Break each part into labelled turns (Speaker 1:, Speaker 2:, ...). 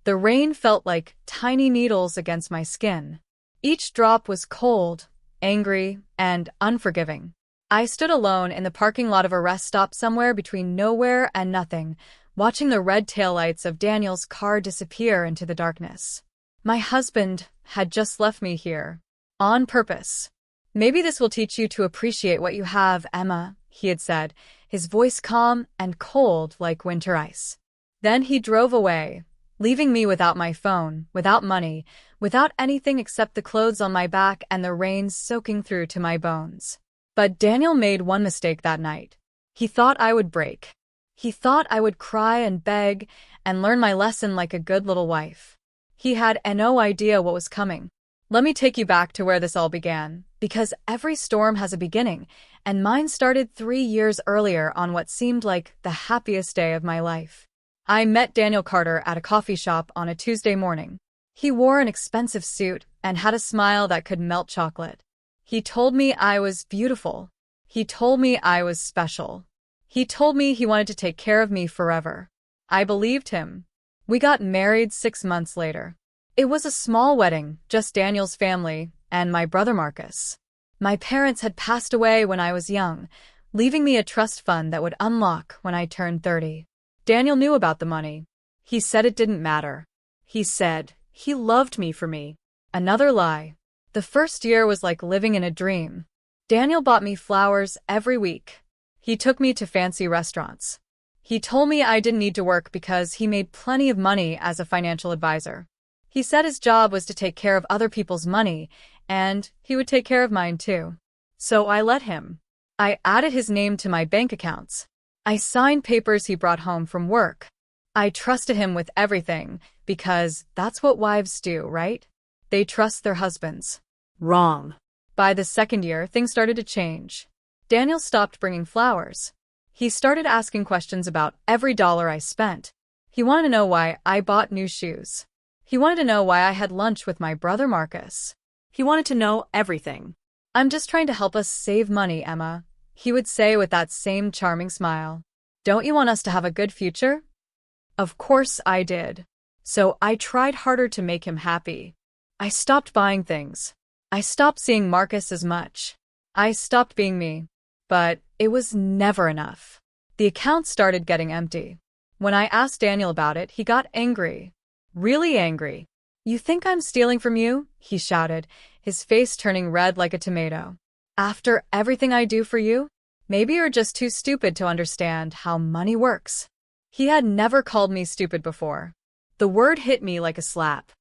Speaker 1: The rain felt like tiny needles against my skin. Each drop was cold, angry, and unforgiving. I stood alone in the parking lot of a rest stop somewhere between nowhere and nothing, watching the red taillights of Daniel's car disappear into the darkness. My husband had just left me here. On purpose. "Maybe this will teach you to appreciate what you have, Emma," he had said, his voice calm and cold like winter ice. Then he drove away, leaving me without my phone, without money, without anything except the clothes on my back and the rain soaking through to my bones. But Daniel made one mistake that night. He thought I would break. He thought I would cry and beg and learn my lesson like a good little wife. He had no idea what was coming. Let me take you back to where this all began, because every storm has a beginning, and mine started 3 years earlier on what seemed like the happiest day of my life. I met Daniel Carter at a coffee shop on a Tuesday morning. He wore an expensive suit and had a smile that could melt chocolate. He told me I was beautiful. He told me I was special. He told me he wanted to take care of me forever. I believed him. We got married 6 months later. It was a small wedding, just Daniel's family and my brother Marcus. My parents had passed away when I was young, leaving me a trust fund that would unlock when I turned 30. Daniel knew about the money. He said it didn't matter. He said he loved me for me. Another lie. The first year was like living in a dream. Daniel bought me flowers every week. He took me to fancy restaurants. He told me I didn't need to work because he made plenty of money as a financial advisor. He said his job was to take care of other people's money, and he would take care of mine too. So I let him. I added his name to my bank accounts. I signed papers he brought home from work. I trusted him with everything, because that's what wives do, right? They trust their husbands. Wrong. By the second year, things started to change. Daniel stopped bringing flowers. He started asking questions about every dollar I spent. He wanted to know why I bought new shoes. He wanted to know why I had lunch with my brother Marcus. He wanted to know everything. "I'm just trying to help us save money, Emma," he would say with that same charming smile. "Don't you want us to have a good future?" Of course I did. So I tried harder to make him happy. I stopped buying things. I stopped seeing Marcus as much. I stopped being me. But it was never enough. The account started getting empty. When I asked Daniel about it, he got angry. Really angry. "You think I'm stealing from you?" he shouted, his face turning red like a tomato. "After everything I do for you? Maybe you're just too stupid to understand how money works." He had never called me stupid before. The word hit me like a slap.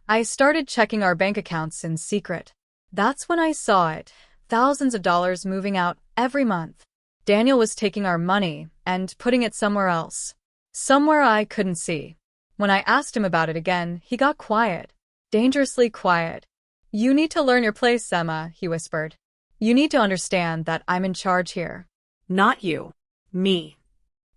Speaker 1: I started checking our bank accounts in secret. That's when I saw it, thousands of dollars moving out every month. Daniel was taking our money and putting it somewhere else. Somewhere I couldn't see. When I asked him about it again, he got quiet. Dangerously quiet. "You need to learn your place, Emma," he whispered. "You need to understand that I'm in charge here."
Speaker 2: Not you. Me.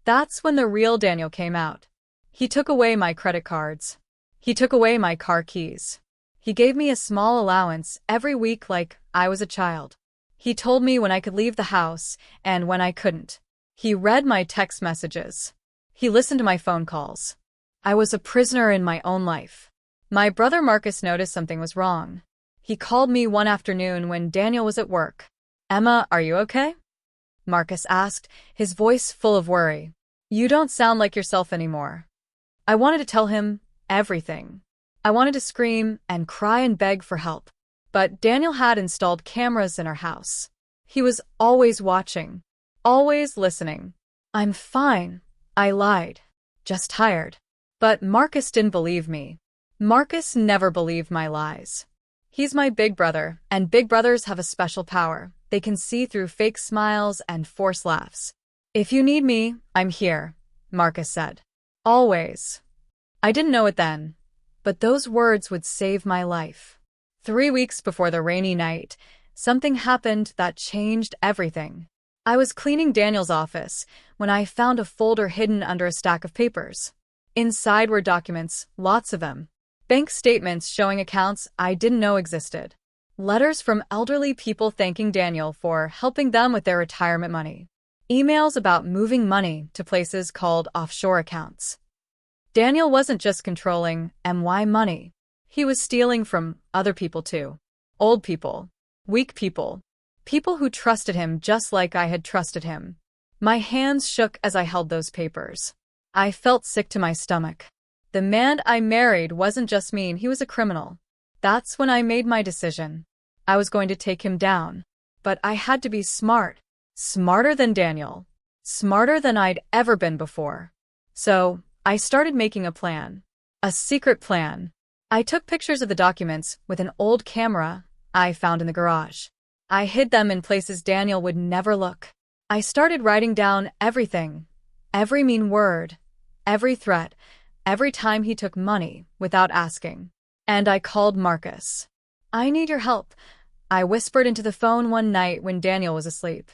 Speaker 1: That's when the real Daniel came out. He took away my credit cards. He took away my car keys. He gave me a small allowance every week like I was a child. He told me when I could leave the house and when I couldn't. He read my text messages. He listened to my phone calls. I was a prisoner in my own life. My brother Marcus noticed something was wrong. He called me one afternoon when Daniel was at work. "Emma, are you okay?" Marcus asked, his voice full of worry. "You don't sound like yourself anymore." I wanted to tell him everything. I wanted to scream and cry and beg for help. But Daniel had installed cameras in our house. He was always watching, always listening. "I'm fine," I lied. "Just tired." But Marcus didn't believe me. Marcus never believed my lies. He's my big brother, and big brothers have a special power. They can see through fake smiles and forced laughs. "If you need me, I'm here," Marcus said. Always. I didn't know it then, but those words would save my life. 3 weeks before the rainy night, something happened that changed everything. I was cleaning Daniel's office when I found a folder hidden under a stack of papers. Inside were documents, lots of them. Bank statements showing accounts I didn't know existed. Letters from elderly people thanking Daniel for helping them with their retirement money. Emails about moving money to places called offshore accounts. Daniel wasn't just controlling MY money. He was stealing from other people too. Old people. Weak people. People who trusted him just like I had trusted him. My hands shook as I held those papers. I felt sick to my stomach. The man I married wasn't just mean, he was a criminal. That's when I made my decision. I was going to take him down. But I had to be smart. Smarter than Daniel. Smarter than I'd ever been before. So, I started making a plan. A secret plan. I took pictures of the documents with an old camera I found in the garage. I hid them in places Daniel would never look. I started writing down everything. Every mean word. Every threat. Every time he took money without asking. And I called Marcus. I need your help. I whispered into the phone one night when Daniel was asleep.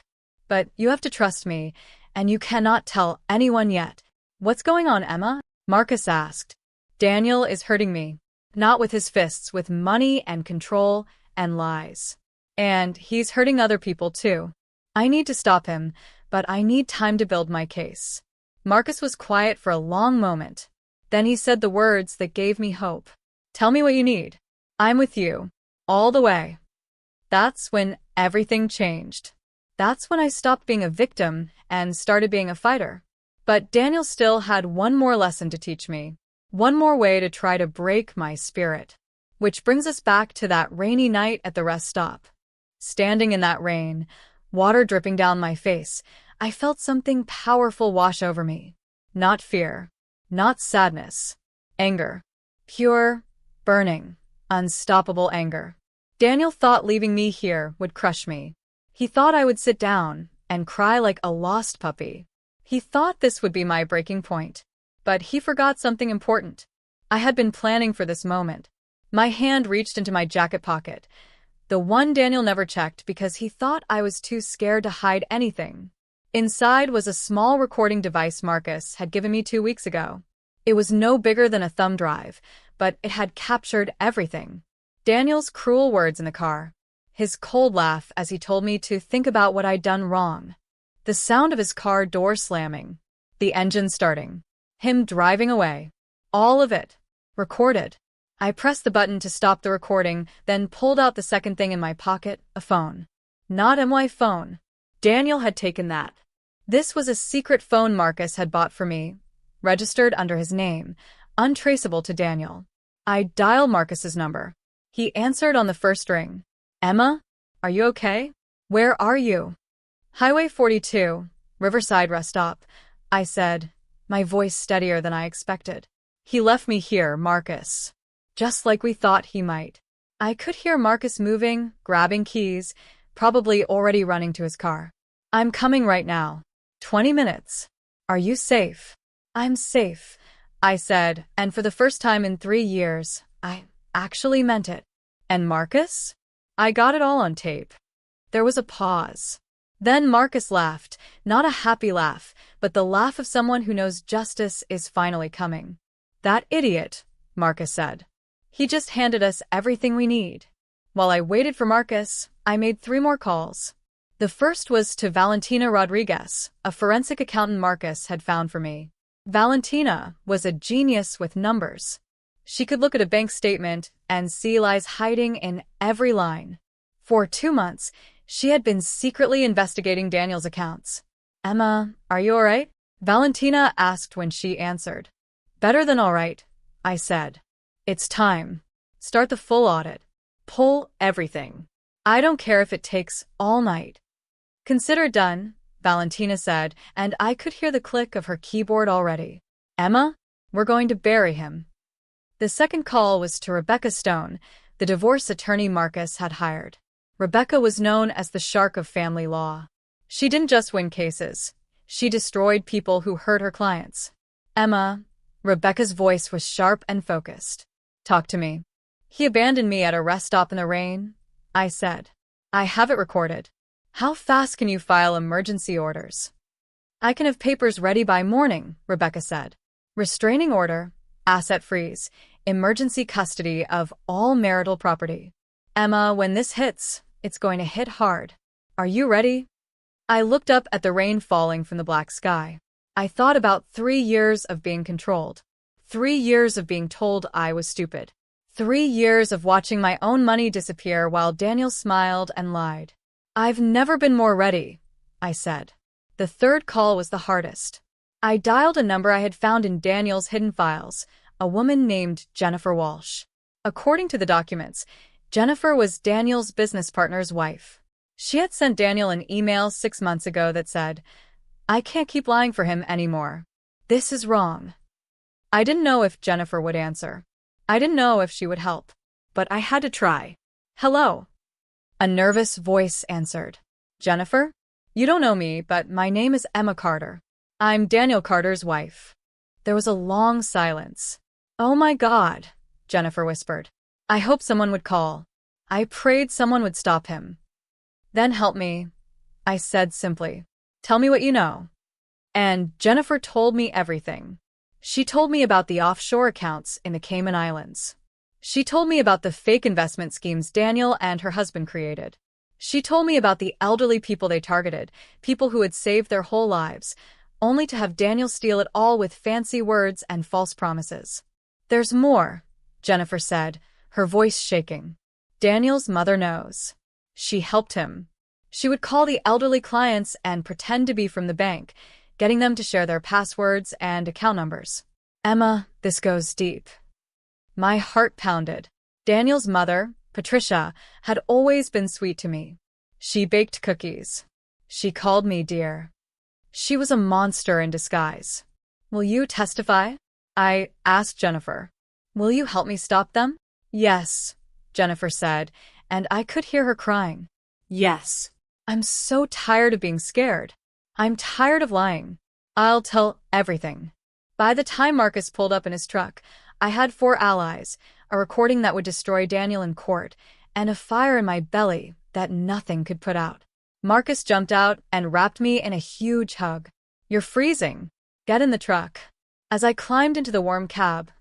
Speaker 1: But you have to trust me, and you cannot tell anyone yet. What's going on, Emma? Marcus asked. Daniel is hurting me. Not with his fists, with money and control and lies. And he's hurting other people too. I need to stop him, but I need time to build my case. Marcus was quiet for a long moment. Then he said the words that gave me hope. Tell me what you need. I'm with you. All the way. That's when everything changed. That's when I stopped being a victim and started being a fighter. But Daniel still had one more lesson to teach me. One more way to try to break my spirit. Which brings us back to that rainy night at the rest stop. Standing in that rain, water dripping down my face, I felt something powerful wash over me. Not fear. Not sadness. Anger. Pure, burning, unstoppable anger. Daniel thought leaving me here would crush me. He thought I would sit down and cry like a lost puppy. He thought this would be my breaking point. But he forgot something important. I had been planning for this moment. My hand reached into my jacket pocket, the one Daniel never checked because he thought I was too scared to hide anything. Inside was a small recording device Marcus had given me 2 weeks ago. It was no bigger than a thumb drive, but it had captured everything. Daniel's cruel words in the car. His cold laugh as he told me to think about what I'd done wrong. The sound of his car door slamming. The engine starting. Him driving away. All of it. Recorded. I pressed the button to stop the recording, then pulled out the second thing in my pocket, a phone. Not my phone. Daniel had taken that. This was a secret phone Marcus had bought for me, registered under his name, untraceable to Daniel. I dialed Marcus's number. He answered on the first ring. Emma? Are you okay? Where are you? Highway 42, Riverside rest stop, I said, my voice steadier than I expected. He left me here, Marcus. Just like we thought he might. I could hear Marcus moving, grabbing keys, probably already running to his car. I'm coming right now. 20 minutes. Are you safe? I'm safe, I said, and for the first time in 3 years, I actually meant it. And Marcus? I got it all on tape. There was a pause. Then Marcus laughed, not a happy laugh, but the laugh of someone who knows justice is finally coming. That idiot, Marcus said. He just handed us everything we need. While I waited for Marcus, I made 3 more calls. The first was to Valentina Rodriguez, a forensic accountant Marcus had found for me. Valentina was a genius with numbers. She could look at a bank statement and see lies hiding in every line. For 2 months, she had been secretly investigating Daniel's accounts. Emma, are you all right? Valentina asked when she answered. Better than all right, I said. It's time. Start the full audit. Pull everything. I don't care if it takes all night. Consider it done, Valentina said, and I could hear the click of her keyboard already. Emma, we're going to bury him. The second call was to Rebecca Stone, the divorce attorney Marcus had hired. Rebecca was known as the shark of family law. She didn't just win cases. She destroyed people who hurt her clients. Emma, Rebecca's voice was sharp and focused. Talk to me. He abandoned me at a rest stop in the rain, I said. I have it recorded. How fast can you file emergency orders? I can have papers ready by morning, Rebecca said. Restraining order, asset freeze, emergency custody of all marital property. Emma, when this hits, it's going to hit hard. Are you ready? I looked up at the rain falling from the black sky. I thought about 3 years of being controlled. 3 years of being told I was stupid. 3 years of watching my own money disappear while Daniel smiled and lied. I've never been more ready, I said. The third call was the hardest. I dialed a number I had found in Daniel's hidden files, a woman named Jennifer Walsh. According to the documents, Jennifer was Daniel's business partner's wife. She had sent Daniel an email 6 months ago that said, "I can't keep lying for him anymore. This is wrong." I didn't know if Jennifer would answer. I didn't know if she would help. But I had to try. "Hello." A nervous voice answered. "Jennifer? You don't know me, but my name is Emma Carter. I'm Daniel Carter's wife." There was a long silence. "Oh my God," Jennifer whispered. "I hope someone would call. I prayed someone would stop him." "Then help me," I said simply. "Tell me what you know." And Jennifer told me everything. She told me about the offshore accounts in the Cayman Islands. She told me about the fake investment schemes Daniel and her husband created. She told me about the elderly people they targeted, people who had saved their whole lives, only to have Daniel steal it all with fancy words and false promises. "There's more," Jennifer said, her voice shaking. "Daniel's mother knows. She helped him. She would call the elderly clients and pretend to be from the bank, getting them to share their passwords and account numbers." Emma, this goes deep. My heart pounded. Daniel's mother, Patricia, had always been sweet to me. She baked cookies. She called me dear. She was a monster in disguise. "Will you testify?" I asked Jennifer. "Will you help me stop them?" "Yes," Jennifer said, and I could hear her crying.
Speaker 2: Yes.
Speaker 1: "I'm so tired of being scared. I'm tired of lying. I'll tell everything." By the time Marcus pulled up in his truck, I had 4 allies, a recording that would destroy Daniel in court, and a fire in my belly that nothing could put out. Marcus jumped out and wrapped me in a huge hug. "You're freezing. Get in the truck." As I climbed into the warm cab,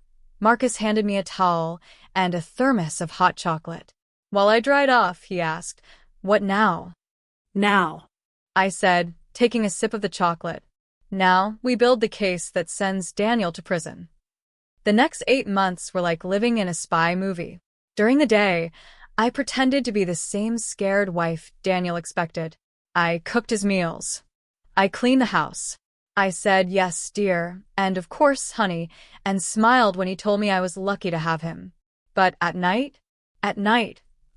Speaker 1: Marcus handed me a towel and a thermos of hot chocolate. While I dried off, he asked, "What now?"
Speaker 2: Now.
Speaker 1: I said, taking a sip of the chocolate. "Now we build the case that sends Daniel to prison." The next 8 months were like living in a spy movie. During the day, I pretended to be the same scared wife Daniel expected. I cooked his meals. I cleaned the house. I said, "Yes, dear, and of course, honey," and smiled when he told me I was lucky to have him. But at night,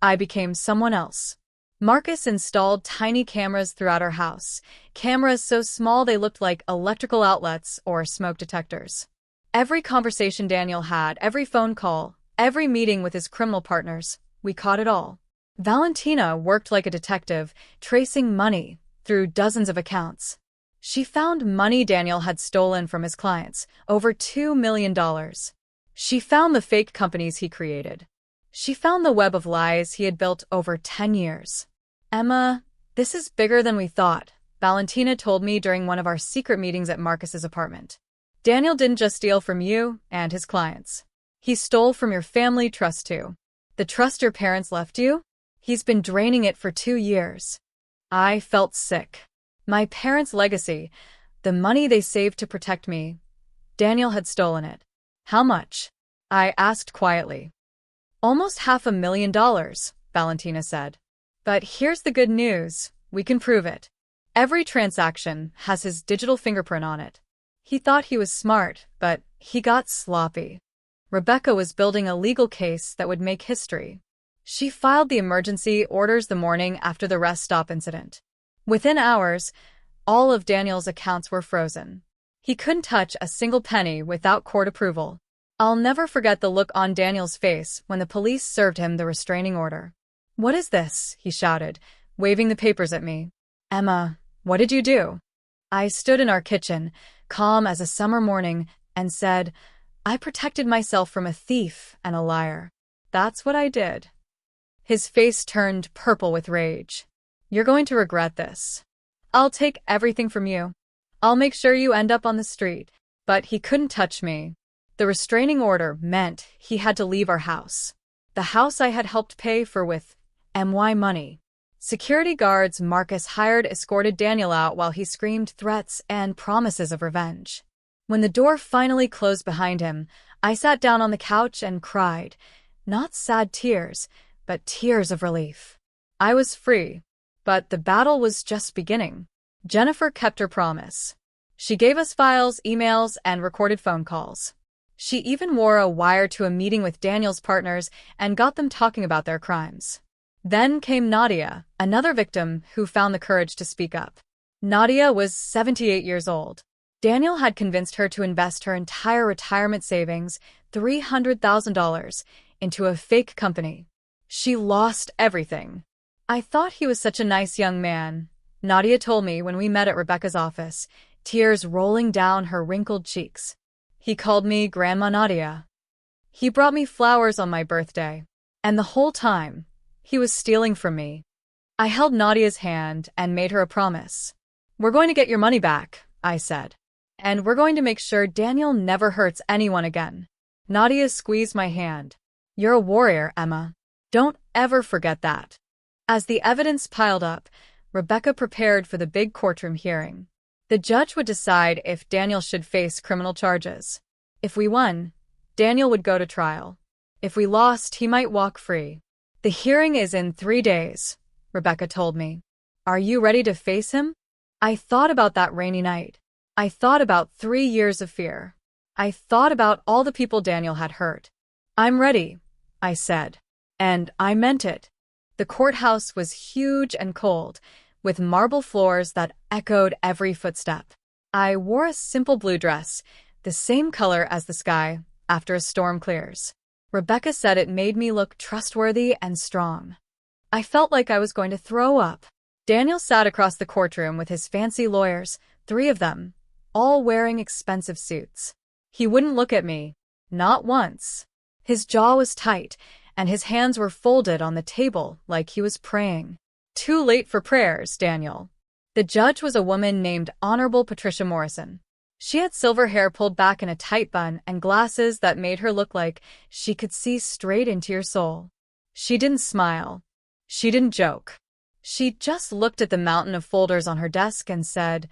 Speaker 1: I became someone else. Marcus installed tiny cameras throughout our house, cameras so small they looked like electrical outlets or smoke detectors. Every conversation Daniel had, every phone call, every meeting with his criminal partners, we caught it all. Valentina worked like a detective, tracing money through dozens of accounts. She found money Daniel had stolen from his clients, over $2 million. She found the fake companies he created. She found the web of lies he had built over 10 years. "Emma, this is bigger than we thought," Valentina told me during one of our secret meetings at Marcus's apartment. "Daniel didn't just steal from you and his clients. He stole from your family trust too. The trust your parents left you? He's been draining it for 2 years." I felt sick. My parents' legacy, the money they saved to protect me, Daniel had stolen it. "How much?" I asked quietly. "Almost $500,000, Valentina said. "But here's the good news, we can prove it. Every transaction has his digital fingerprint on it." He thought he was smart, but he got sloppy. Rebecca was building a legal case that would make history. She filed the emergency orders the morning after the rest stop incident. Within hours, all of Daniel's accounts were frozen. He couldn't touch a single penny without court approval. I'll never forget the look on Daniel's face when the police served him the restraining order. "What is this?" he shouted, waving the papers at me. "Emma, what did you do?" I stood in our kitchen, calm as a summer morning, and said, "I protected myself from a thief and a liar. That's what I did." His face turned purple with rage. "You're going to regret this. I'll take everything from you. I'll make sure you end up on the street." But he couldn't touch me. The restraining order meant he had to leave our house. The house I had helped pay for with my money. Security guards Marcus hired escorted Daniel out while he screamed threats and promises of revenge. When the door finally closed behind him, I sat down on the couch and cried. Not sad tears, but tears of relief. I was free, but the battle was just beginning. Jennifer kept her promise. She gave us files, emails, and recorded phone calls. She even wore a wire to a meeting with Daniel's partners and got them talking about their crimes. Then came Nadia, another victim who found the courage to speak up. Nadia was 78 years old. Daniel had convinced her to invest her entire retirement savings, $300,000, into a fake company. She lost everything. I thought he was such a nice young man, Nadia told me when we met at Rebecca's office, tears rolling down her wrinkled cheeks. He called me Grandma Nadia. He brought me flowers on my birthday. And the whole time, he was stealing from me. I held Nadia's hand and made her a promise. We're going to get your money back, I said. And we're going to make sure Daniel never hurts anyone again. Nadia squeezed my hand. You're a warrior, Emma. Don't ever forget that. As the evidence piled up, Rebecca prepared for the big courtroom hearing. The judge would decide if Daniel should face criminal charges. If we won, Daniel would go to trial. If we lost, he might walk free. The hearing is in 3 days, Rebecca told me. Are you ready to face him? I thought about that rainy night. I thought about 3 years of fear. I thought about all the people Daniel had hurt. I'm ready, I said. And I meant it. The courthouse was huge and cold, with marble floors that echoed every footstep. I wore a simple blue dress, the same color as the sky, after a storm clears. Rebecca said it made me look trustworthy and strong. I felt like I was going to throw up. Daniel sat across the courtroom with his fancy lawyers, 3 of them, all wearing expensive suits. He wouldn't look at me, not once. His jaw was tight, and his hands were folded on the table like he was praying. Too late for prayers, Daniel. The judge was a woman named Honorable Patricia Morrison. She had silver hair pulled back in a tight bun and glasses that made her look like she could see straight into your soul. She didn't smile. She didn't joke. She just looked at the mountain of folders on her desk and said,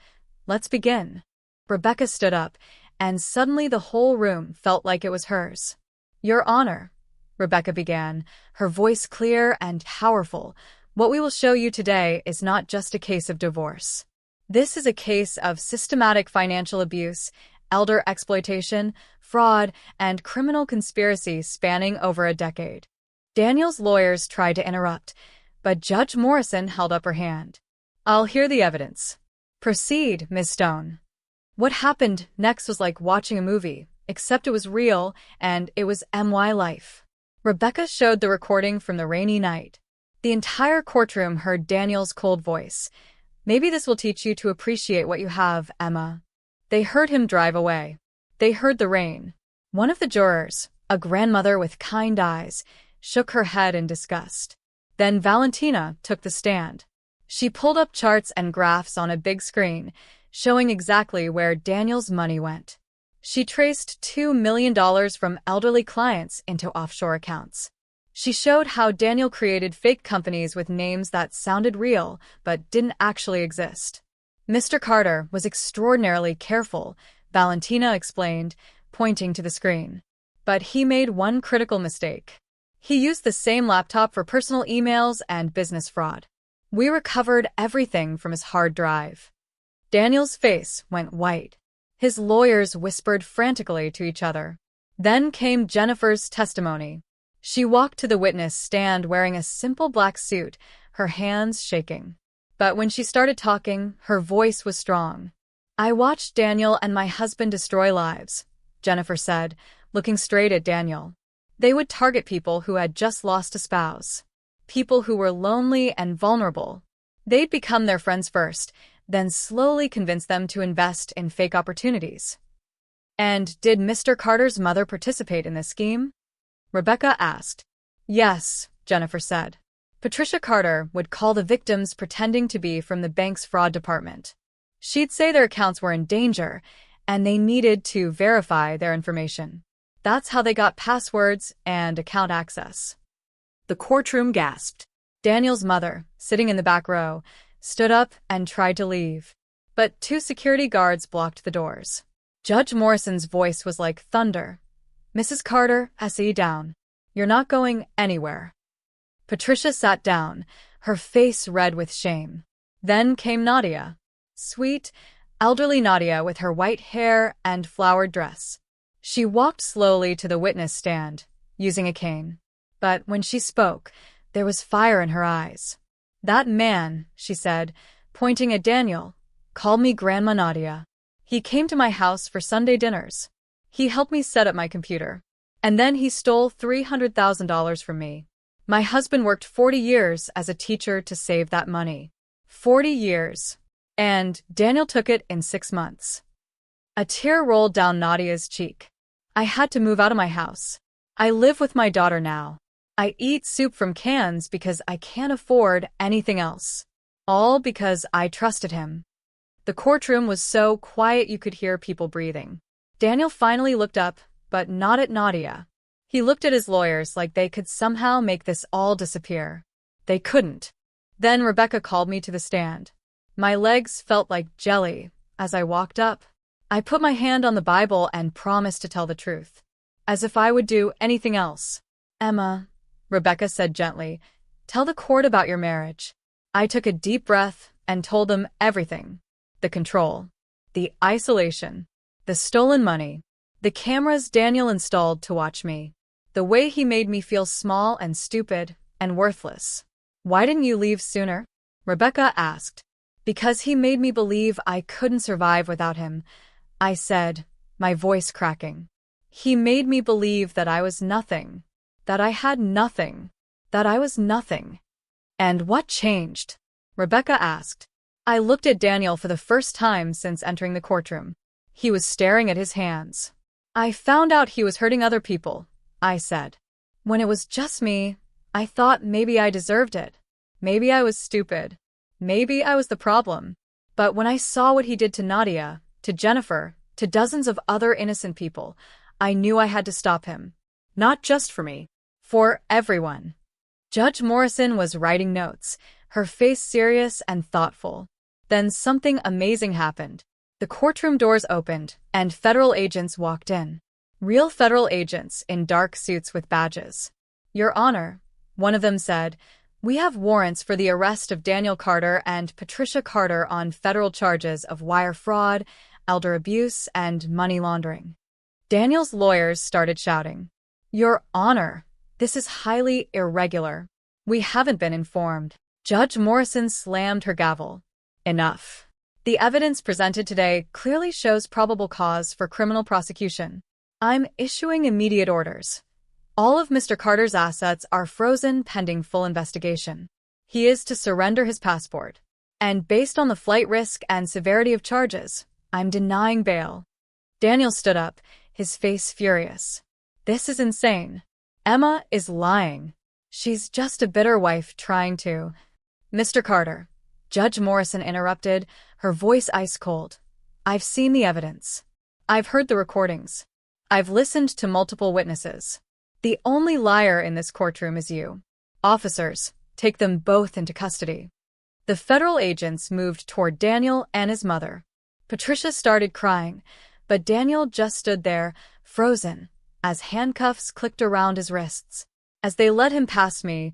Speaker 1: "Let's begin." Rebecca stood up, and suddenly the whole room felt like it was hers. Your Honor, Rebecca began, her voice clear and powerful, what we will show you today is not just a case of divorce. This is a case of systematic financial abuse, elder exploitation, fraud, and criminal conspiracy spanning over a decade. Daniel's lawyers tried to interrupt, but Judge Morrison held up her hand. I'll hear the evidence. Proceed, Ms. Stone. What happened next was like watching a movie, except it was real, and it was MY life. Rebecca showed the recording from the rainy night. The entire courtroom heard Daniel's cold voice. Maybe this will teach you to appreciate what you have, Emma. They heard him drive away. They heard the rain. One of the jurors, a grandmother with kind eyes, shook her head in disgust. Then Valentina took the stand. She pulled up charts and graphs on a big screen, showing exactly where Daniel's money went. She traced $2 million from elderly clients into offshore accounts. She showed how Daniel created fake companies with names that sounded real but didn't actually exist. Mr. Carter was extraordinarily careful, Valentina explained, pointing to the screen. But he made one critical mistake. He used the same laptop for personal emails and business fraud. We recovered everything from his hard drive. Daniel's face went white. His lawyers whispered frantically to each other. Then came Jennifer's testimony. She walked to the witness stand wearing a simple black suit, her hands shaking. But when she started talking, her voice was strong. I watched Daniel and my husband destroy lives, Jennifer said, looking straight at Daniel. They would target people who had just lost a spouse, people who were lonely and vulnerable. They'd become their friends first, then slowly convince them to invest in fake opportunities. And did Mr. Carter's mother participate in this scheme? Rebecca asked. Yes, Jennifer said. Patricia Carter would call the victims pretending to be from the bank's fraud department. She'd say their accounts were in danger, and they needed to verify their information. That's how they got passwords and account access. The courtroom gasped. Daniel's mother, sitting in the back row, stood up and tried to leave. But 2 security guards blocked the doors. Judge Morrison's voice was like thunder. Mrs. Carter, sit down. You're not going anywhere. Patricia sat down, her face red with shame. Then came Nadia. Sweet, elderly Nadia with her white hair and flowered dress. She walked slowly to the witness stand, using a cane. But when she spoke, there was fire in her eyes. That man, she said, pointing at Daniel, called me Grandma Nadia. He came to my house for Sunday dinners. He helped me set up my computer. And then he stole $300,000 from me. My husband worked 40 years as a teacher to save that money. 40 years. And Daniel took it in 6 months. A tear rolled down Nadia's cheek. I had to move out of my house. I live with my daughter now. I eat soup from cans because I can't afford anything else. All because I trusted him. The courtroom was so quiet you could hear people breathing. Daniel finally looked up, but not at Nadia. He looked at his lawyers like they could somehow make this all disappear. They couldn't. Then Rebecca called me to the stand. My legs felt like jelly as I walked up. I put my hand on the Bible and promised to tell the truth. As if I would do anything else. Emma, Rebecca said gently, tell the court about your marriage. I took a deep breath and told them everything. The control. The isolation. The stolen money. The cameras Daniel installed to watch me. The way he made me feel small and stupid and worthless. Why didn't you leave sooner? Rebecca asked. Because he made me believe I couldn't survive without him, I said, my voice cracking. He made me believe that I was nothing. That I had nothing. That I was nothing. And what changed? Rebecca asked. I looked at Daniel for the first time since entering the courtroom. He was staring at his hands. I found out he was hurting other people, I said. When it was just me, I thought maybe I deserved it. Maybe I was stupid. Maybe I was the problem. But when I saw what he did to Nadia, to Jennifer, to dozens of other innocent people, I knew I had to stop him. Not just for me. For everyone. Judge Morrison was writing notes, her face serious and thoughtful. Then something amazing happened. The courtroom doors opened, and federal agents walked in. Real federal agents in dark suits with badges. Your Honor, one of them said, we have warrants for the arrest of Daniel Carter and Patricia Carter on federal charges of wire fraud, elder abuse, and money laundering. Daniel's lawyers started shouting, Your Honor, this is highly irregular. We haven't been informed. Judge Morrison slammed her gavel. Enough. The evidence presented today clearly shows probable cause for criminal prosecution. I'm issuing immediate orders. All of Mr. Carter's assets are frozen pending full investigation. He is to surrender his passport. And based on the flight risk and severity of charges, I'm denying bail. Daniel stood up, his face furious. This is insane. Emma is lying. She's just a bitter wife trying to... Mr. Carter, Judge Morrison interrupted, her voice ice cold. I've seen the evidence. I've heard the recordings. I've listened to multiple witnesses. The only liar in this courtroom is you. Officers, take them both into custody. The federal agents moved toward Daniel and his mother. Patricia started crying, but Daniel just stood there, frozen, as handcuffs clicked around his wrists. As they led him past me,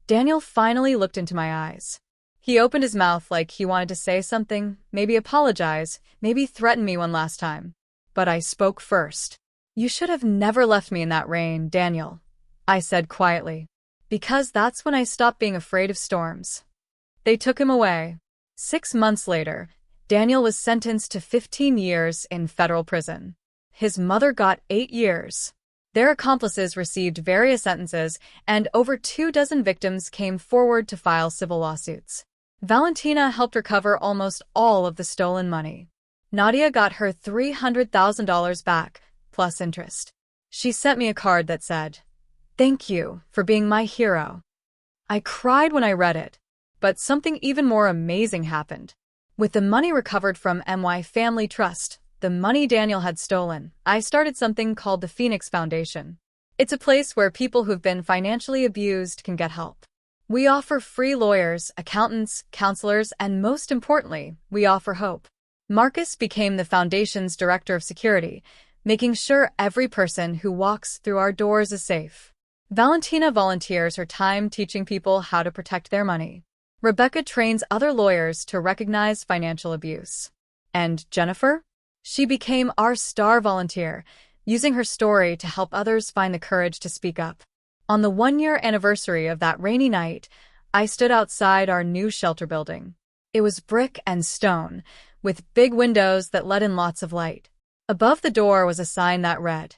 Speaker 1: Daniel finally looked into my eyes. He opened his mouth like he wanted to say something, maybe apologize, maybe threaten me one last time. But I spoke first. You should have never left me in that rain, Daniel, I said quietly. Because that's when I stopped being afraid of storms. They took him away. 6 months later, Daniel was sentenced to 15 years in federal prison. His mother got 8 years. Their accomplices received various sentences, and over 24 victims came forward to file civil lawsuits. Valentina helped recover almost all of the stolen money. Nadia got her $300,000 back, plus interest. She sent me a card that said, "Thank you for being my hero." I cried when I read it, but something even more amazing happened. With the money recovered from MY Family Trust, the money Daniel had stolen, I started something called the Phoenix Foundation. It's a place where people who've been financially abused can get help. We offer free lawyers, accountants, counselors, and most importantly, we offer hope. Marcus became the foundation's director of security, making sure every person who walks through our doors is safe. Valentina volunteers her time teaching people how to protect their money. Rebecca trains other lawyers to recognize financial abuse. And Jennifer? She became our star volunteer, using her story to help others find the courage to speak up. On the one-year anniversary of that rainy night, I stood outside our new shelter building. It was brick and stone, with big windows that let in lots of light. Above the door was a sign that read,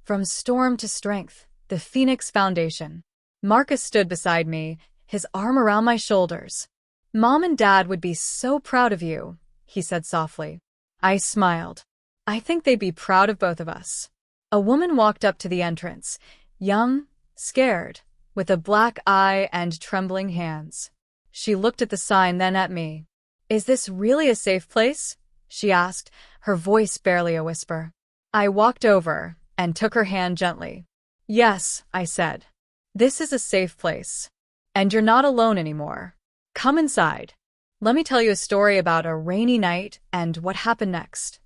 Speaker 1: "From Storm to Strength, the Phoenix Foundation." Marcus stood beside me, his arm around my shoulders. "Mom and Dad would be so proud of you," he said softly. I smiled. "I think they'd be proud of both of us." A woman walked up to the entrance, young, scared, with a black eye and trembling hands. She looked at the sign, then at me. "Is this really a safe place?" she asked, her voice barely a whisper. I walked over and took her hand gently. "Yes," I said. "This is a safe place. And you're not alone anymore. Come inside. Let me tell you a story about a rainy night and what happened next."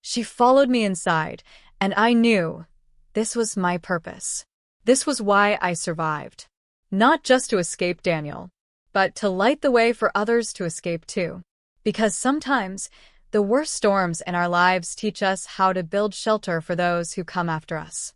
Speaker 1: She followed me inside, and I knew this was my purpose. This was why I survived. Not just to escape Daniel, but to light the way for others to escape too. Because sometimes, the worst storms in our lives teach us how to build shelter for those who come after us.